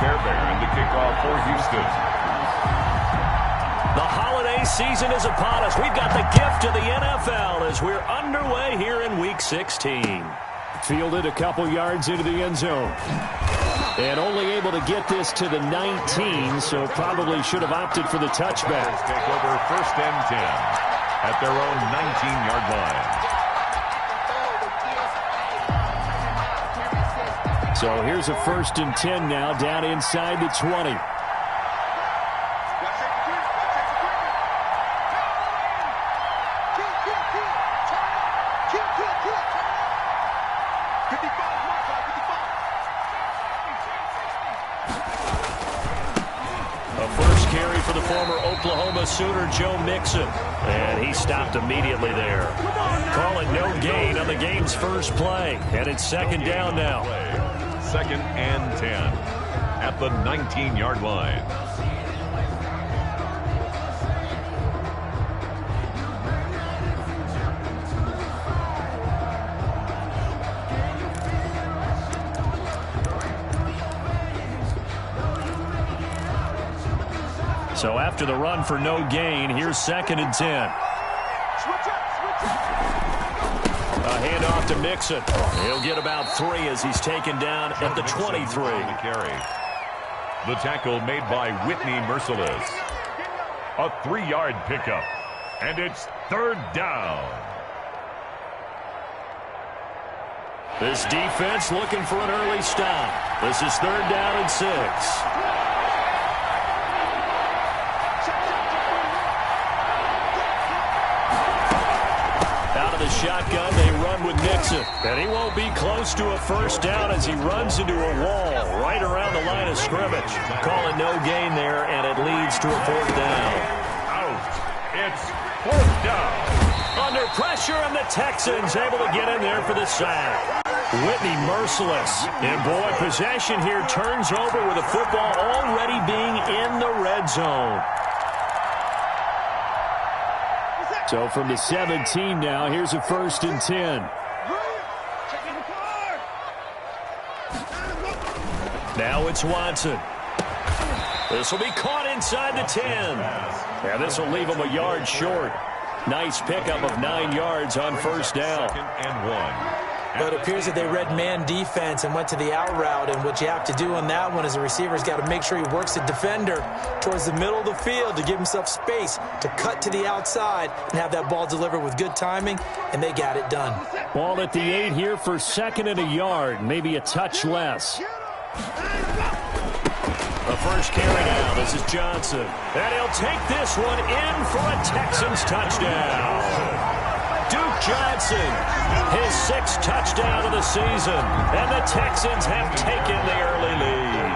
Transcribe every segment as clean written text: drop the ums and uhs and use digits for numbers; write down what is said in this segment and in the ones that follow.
Fairbairn to kick off for Houston. The holiday season is upon us. We've got the gift of the NFL as we're underway here in Week 16. Fielded a couple yards into the end zone. And only able to get this to the 19, so probably should have opted for the touchback. Take over 1st and 10 at their own 19-yard line. So here's a 1st and 10 now, down inside the 20. Oklahoma Sooner Joe Mixon, and he stopped immediately there. Call it no gain on the game's first play, and it's 2nd down now. 2nd and 10 at the 19-yard line. So after the run for no gain, here's 2nd and 10. A handoff to Mixon. He'll get about 3 as he's taken down at the 23. The tackle made by Whitney Merciless. A 3-yard pickup. And it's 3rd down. This defense looking for an early stop. This is 3rd down and 6. The shotgun, they run with Mixon. And he won't be close to a 1st down as he runs into a wall right around the line of scrimmage. Calling no gain there, and it leads to a 4th down. Out. It's 4th down. Under pressure, and the Texans able to get in there for the sack. Whitney Merciless. And boy, possession here turns over with the football already being in the red zone. So from the 17 now, here's a 1st and 10. Now it's Watson. This will be caught inside the 10. Yeah, this will leave him a yard short. Nice pickup of 9 yards on 1st down. 2nd and 1. But it appears that they read man defense and went to the out route. And what you have to do on that one is the receiver's got to make sure he works the defender towards the middle of the field to give himself space to cut to the outside and have that ball delivered with good timing, and they got it done. Ball at the 8 here for 2nd and a yard, maybe a touch less. The first carry now. This is Johnson. And he'll take this one in for a Texans touchdown. Duke Johnson, his 6th touchdown of the season, and the Texans have taken the early lead.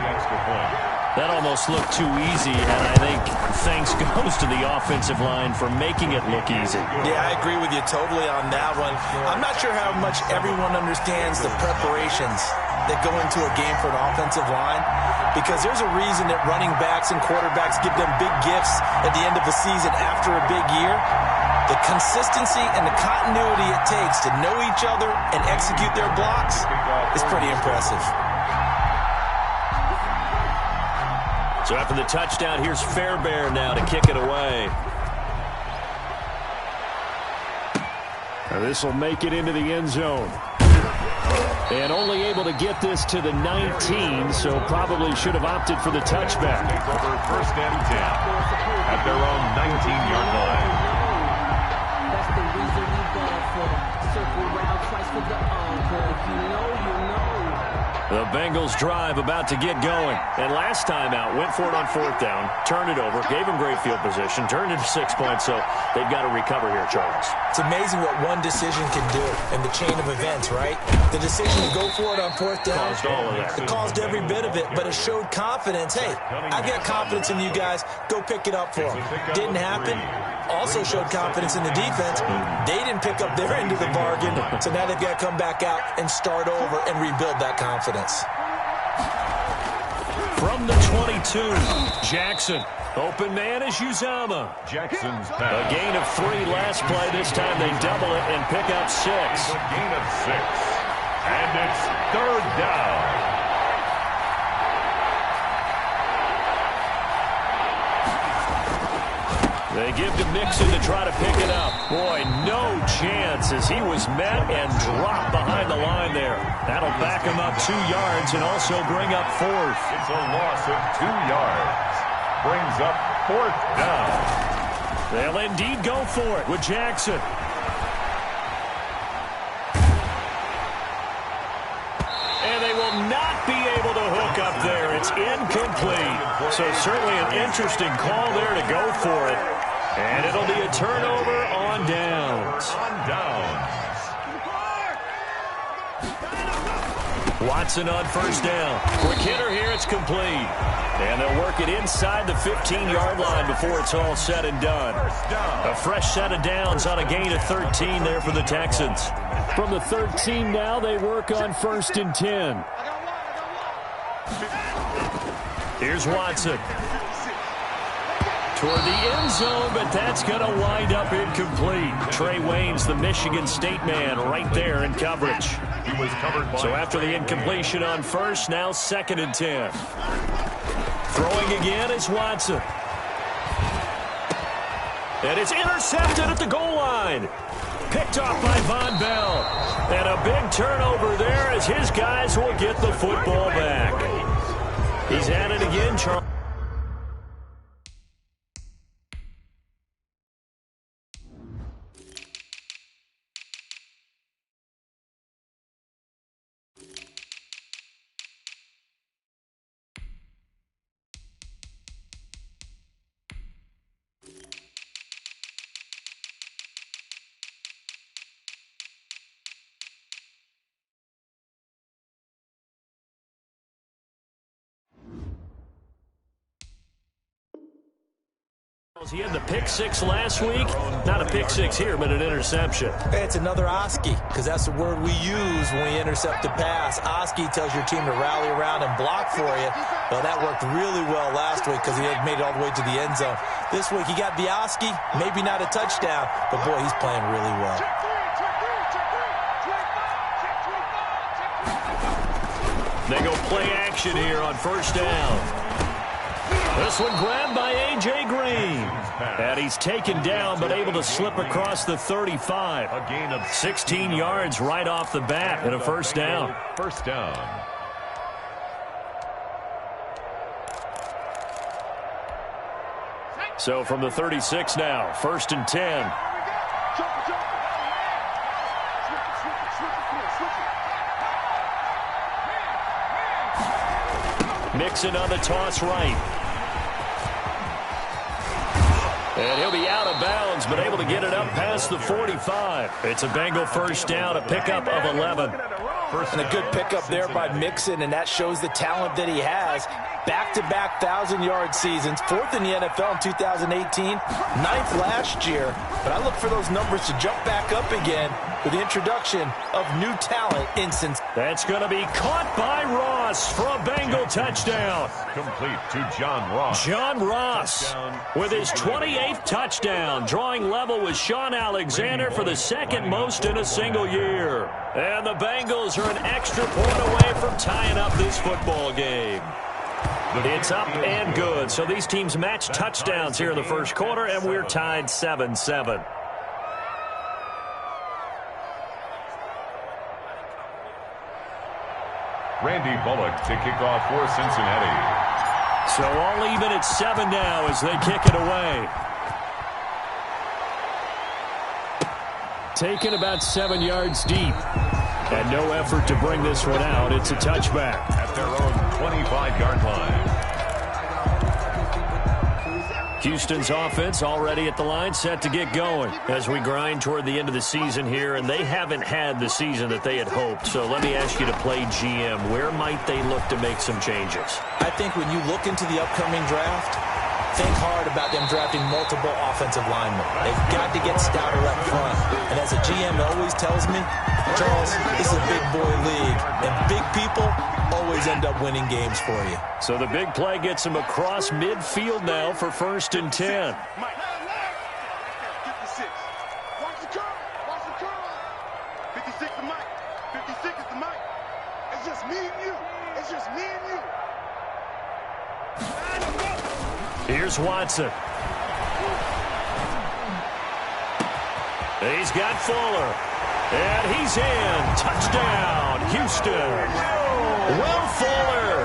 That almost looked too easy, and I think thanks goes to the offensive line for making it look easy. Yeah, I agree with you totally on that one. I'm not sure how much everyone understands the preparations that go into a game for an offensive line, because there's a reason that running backs and quarterbacks give them big gifts at the end of the season after a big year. The consistency and the continuity it takes to know each other and execute their blocks is pretty impressive. So after the touchdown, here's Fairbairn now to kick it away. Now this will make it into the end zone. And only able to get this to the 19, so probably should have opted for the touchback. Take over 1st and 10 at their own 19-yard line. That's the reason we ball for. Circle round twice for the encore. If you know, you know. The Bengals drive about to get going. And last time out, went for it on 4th down, turned it over, gave them great field position, turned it to 6 points, so they've got to recover here, Charles. It's amazing what one decision can do in the chain of events, right? The decision to go for it on 4th down, Caused all of that. it caused every bit of it, but it showed confidence. Hey, I got confidence in you guys. Go pick it up for them. Didn't happen. Also showed confidence in the defense. They didn't pick up their end of the bargain, so now they've got to come back out and start over and rebuild that confidence. From the 22, Jackson. Open man is Uzama. Jackson's A pass. gain of 3 last play. This time they double it and pick up 6. A gain of 6. And it's 3rd down. They give to Mixon to try to pick it up. Boy, no chance as he was met and dropped behind the line there. That'll back him up 2 yards and also bring up 4th. It's a loss of 2 yards. Brings up 4th down. They'll indeed go for it with Jackson. And they will not be able to hook up there. It's incomplete. So certainly an interesting call there to go for it. And it'll be a turnover on downs. Watson on first down. Quick hitter here, it's complete. And they'll work it inside the 15-yard line before it's all said and done. A fresh set of downs on a gain of 13 there for the Texans. From the 13 now, they work on 1st and 10. Here's Watson. Toward the end zone, but that's going to wind up incomplete. Trey Waynes, the Michigan State man, right there in coverage. He was covered by so after the incompletion on first, now 2nd and 10. Throwing again is Watson. And it's intercepted at the goal line. Picked off by Von Bell. And a big turnover there as his guys will get the football back. He's at it again, Charles. He had the pick 6 last week. Not a pick 6 here, but an interception. Hey, it's another Oski, because that's the word we use when we intercept a pass. Oski tells your team to rally around and block for you. Well, that worked really well last week because he had made it all the way to the end zone. This week, he got the Oski, maybe not a touchdown, but boy, he's playing really well. They go play action here on first down. This one grabbed by A.J. Green. And he's taken down but able to slip across the 35. a gain of 16 yards right off the bat and a first down. First down. So from the 36 now, 1st and 10. Mixon on the toss right. And he'll be out of bounds, but able to get it up past the 45. It's a Bengal first down, a pickup of 11. And a good pickup there by Mixon, and that shows the talent that he has. Back-to-back 1,000-yard seasons, 4th in the NFL in 2018, 9th last year. But I look for those numbers to jump back up again with the introduction of new talent in Cincinnati. That's going to be caught by Ross for a Bengal touchdown. Complete to John Ross. John Ross with his 28th touchdown, drawing level with Sean Alexander for the 2nd most in a single year. And the Bengals are an extra point away from tying up this football game. It's up and good. So these teams match touchdowns here in the first quarter, and we're tied 7-7. Randy Bullock to kick off for Cincinnati. So all even at 7 now as they kick it away. Taken about 7 yards deep. And no effort to bring this one out. It's a touchback. At their own 25-yard line. Houston's offense already at the line, set to get going as we grind toward the end of the season here, and they haven't had the season that they had hoped. So let me ask you to play GM. Where might they look to make some changes? I think when you look into the upcoming draft, think hard about them drafting multiple offensive linemen. They've got to get stouter up front. And as a GM always tells me, Charles, this is a big boy league, and big people always end up winning games for you. So the big play gets him across midfield now for 1st and 10. Mike, 56. Watch the curl. Watch the curl. 56 to Mike. 56 is the Mike. It's just me and you. It's just me and you. Here's Watson. He's got Fuller. And he's in. Touchdown, Houston. Will Fuller,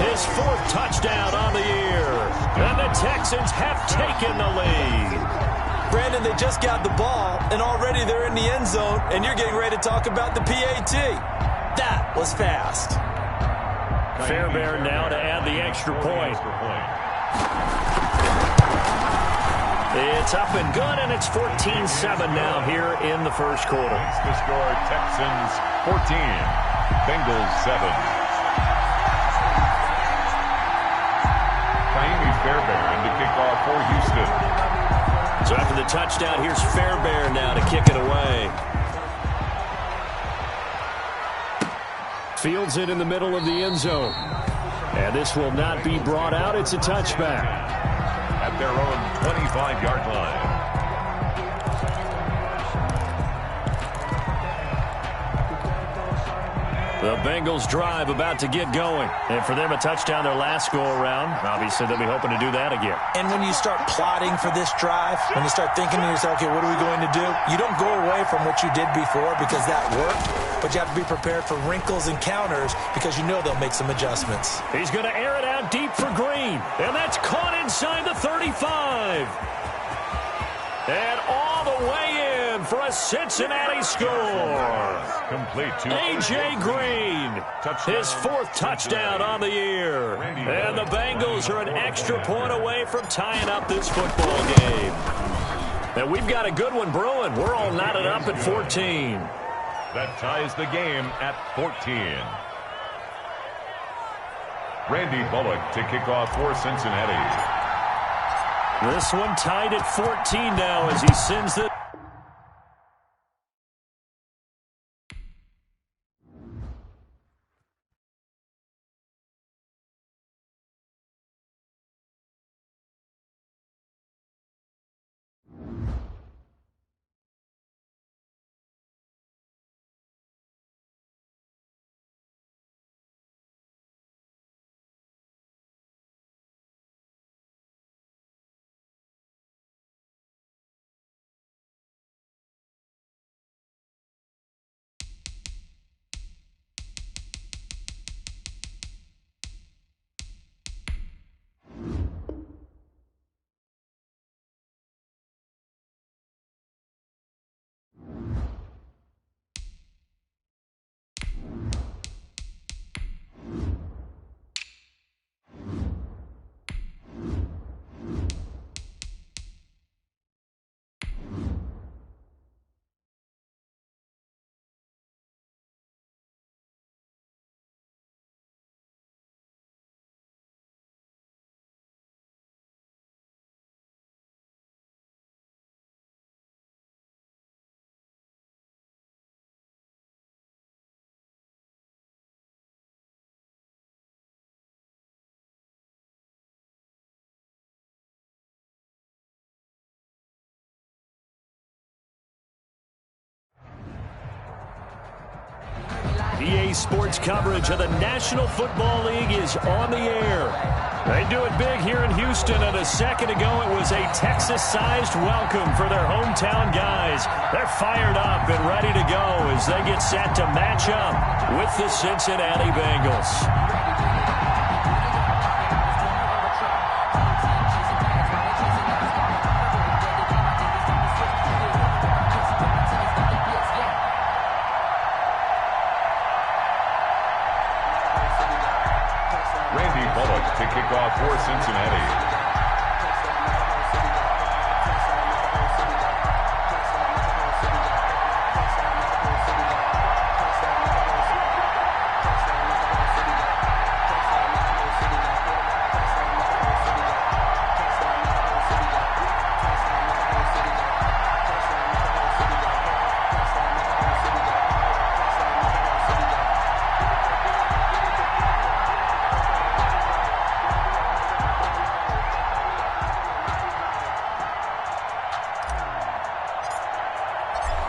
his 4th touchdown on the year. And the Texans have taken the lead. Brandon, they just got the ball, and already they're in the end zone, and you're getting ready to talk about the PAT. That was fast. Fairbairn now to add the extra point. It's up and good, and it's 14-7 now here in the first quarter. The score, Texans 14, Bengals 7. Fairbairn to kick off for Houston. So after the touchdown, here's Fairbairn now to kick it away. Fields it in the middle of the end zone. And this will not be brought out. It's a touchback. At their own 25-yard line. The Bengals drive about to get going. And for them, a touchdown their last go-around. Obviously, they'll be hoping to do that again. And when you start plotting for this drive, when you start thinking to yourself, okay, what are we going to do? You don't go away from what you did before because that worked, but you have to be prepared for wrinkles and counters because you know they'll make some adjustments. He's going to air it out deep for Green. And that's caught inside the 35. And all the way in for a Cincinnati score. Complete to A.J. Green, his 4th touchdown on the year. And the Bengals are an extra point away from tying up this football game. And we've got a good one brewing. We're all knotted up at 14. That ties the game at 14. Randy Bullock to kick off for Cincinnati. This one tied at 14 now as he sends the... EA Sports coverage of the National Football League is on the air. They do it big here in Houston, and a second ago it was a Texas-sized welcome for their hometown guys. They're fired up and ready to go as they get set to match up with the Cincinnati Bengals. To kick off for Cincinnati.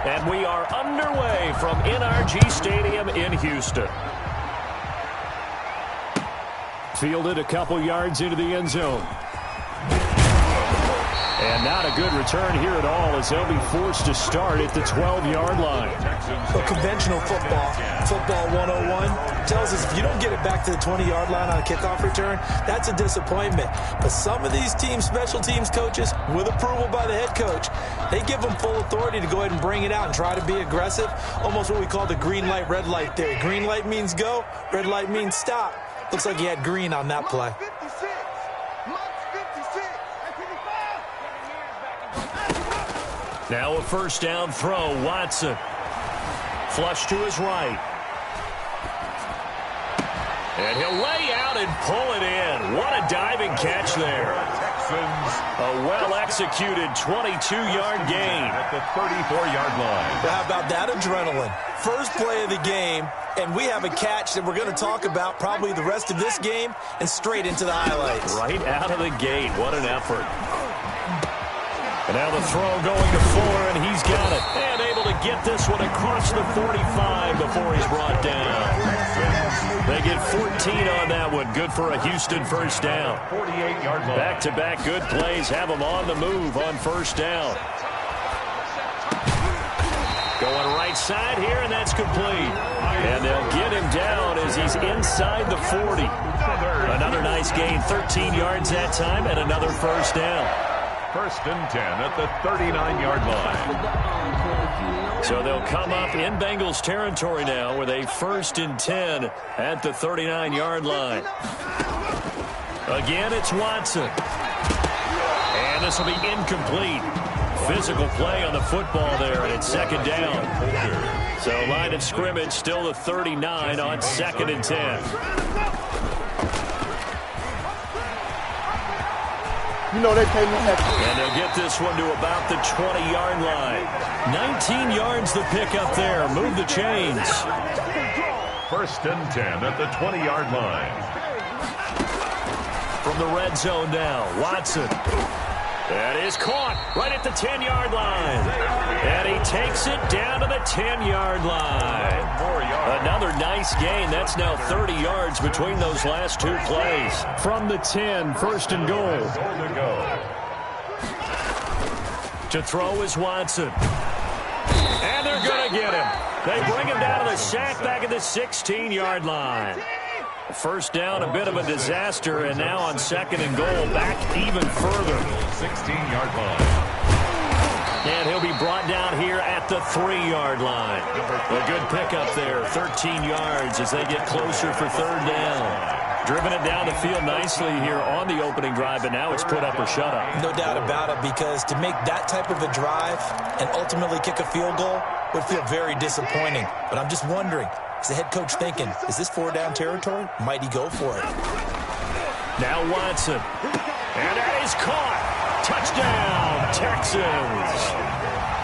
And we are underway from NRG Stadium in Houston. Fielded a couple yards into the end zone. And not a good return here at all as they'll be forced to start at the 12-yard line. Well, conventional football 101, tells us if you don't get it back to the 20-yard line on a kickoff return, that's a disappointment. But some of these special teams coaches, with approval by the head coach, they give them full authority to go ahead and bring it out and try to be aggressive, almost what we call the green light, red light theory. Green light means go, red light means stop. Looks like he had green on that play. Now a first down throw. Watson. Flush to his right. And he'll lay out and pull it in. What a diving catch there. A well-executed 22-yard gain at the 34-yard line. Well, how about that adrenaline? First play of the game, and we have a catch that we're going to talk about probably the rest of this game and straight into the highlights. Right out of the gate. What an effort. And now the throw going to Fuller, and he's got it. And able to get this one across the 45 before he's brought down. They get 14 on that one. Good for a Houston first down. 48-yard line. Back-to-back good plays have them on the move on first down. Going right side here, and that's complete. And they'll get him down as he's inside the 40. Another nice gain, 13 yards that time, and another first down. First and 10 at the 39-yard line. So they'll come up in Bengals territory now with a first and 10 at the 39-yard line. Again, it's Watson. And this will be incomplete. Physical play on the football there, and it's second down. So line of scrimmage still the 39 on second and 10. You know they pay me extra. And they'll get this one to about the 20-yard line. 19 yards the pickup there. Move the chains. First and 10 at the 20-yard line. From the red zone now, Watson. That is caught right at the 10-yard line. And he takes it down to the 10-yard line. Another nice gain. That's now 30 yards between those last two plays. From the 10, first and goal. To throw is Watson. And they're going to get him. They bring him down to the sack back at the 16-yard line. First down, a bit of a disaster, and now on second and goal, back even further. 16-yard line. And he'll be brought down here at the 3-yard line. A good pickup there, 13 yards as they get closer for third down. Driven it down the field nicely here on the opening drive, but now it's put up or shut up. No doubt about it, because to make that type of a drive and ultimately kick a field goal would feel very disappointing. But I'm just wondering, is the head coach thinking, is this 4-down territory? Might he go for it? Now Watson. And that is caught. Touchdown, Texans.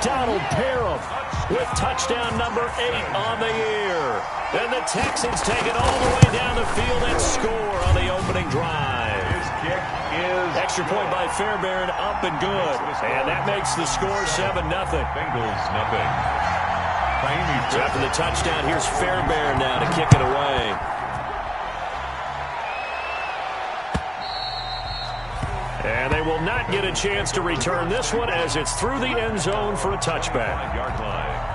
Donald Parham with touchdown number 8 on the year. And the Texans take it all the way down the field and score on the opening drive. His kick is extra point by Fairbairn, up and good. And that makes the score 7-0. Bengals nothing. So after the touchdown, here's Fairbairn now to kick it away. And they will not get a chance to return this one as it's through the end zone for a touchback. Yard line.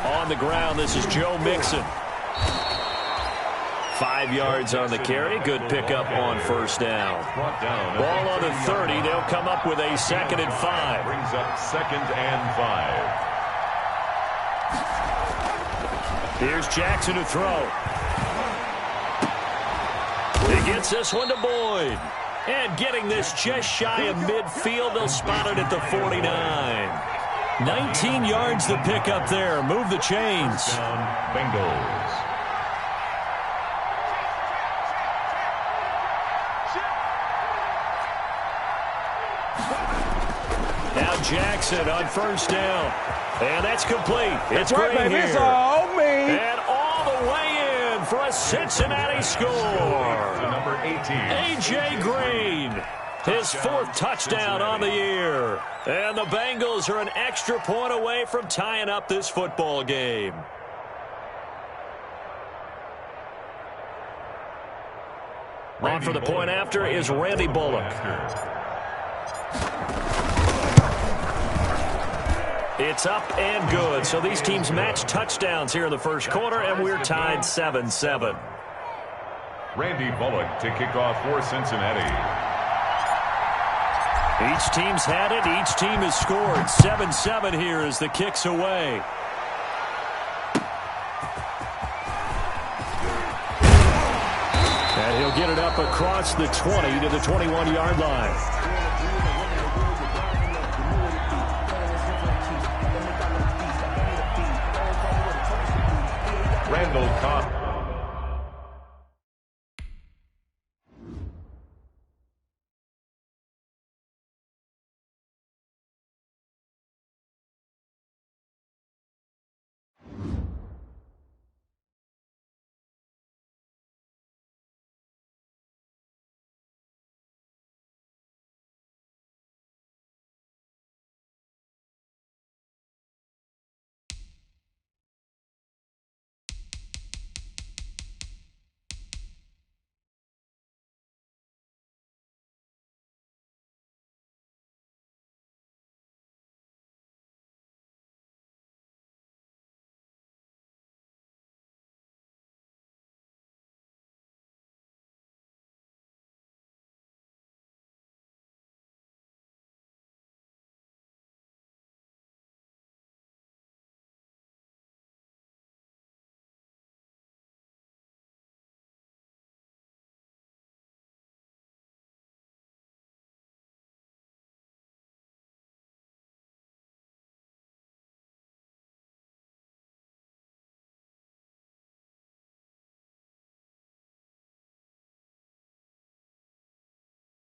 On the ground, this is Joe Mixon. 5 yards on the carry. Good pickup on first down. Ball on the 30. They'll come up with a 2nd and 5. Brings up 2nd and 5. Here's Jackson to throw. He gets this one to Boyd. And getting this just shy of midfield, they'll spot it at the 49. 19 yards the pickup there. Move the chains. Bengals. Now Jackson on first down. And that's complete. It's right, Green baby. here. It's all me. And all the way in for a Cincinnati score. Number 18. A.J. Green, his 4th touchdown on the year. And the Bengals are an extra point away from tying up this football game. On for the point after is Randy Bullock. It's up and good. So these teams match touchdowns here in the first quarter, and we're tied 7-7. Randy Bullock to kick off for Cincinnati. Each team's had it. Each team has scored. 7-7 here as the kick's away. And he'll get it up across the 20 to the 21-yard line. Randall Cobb.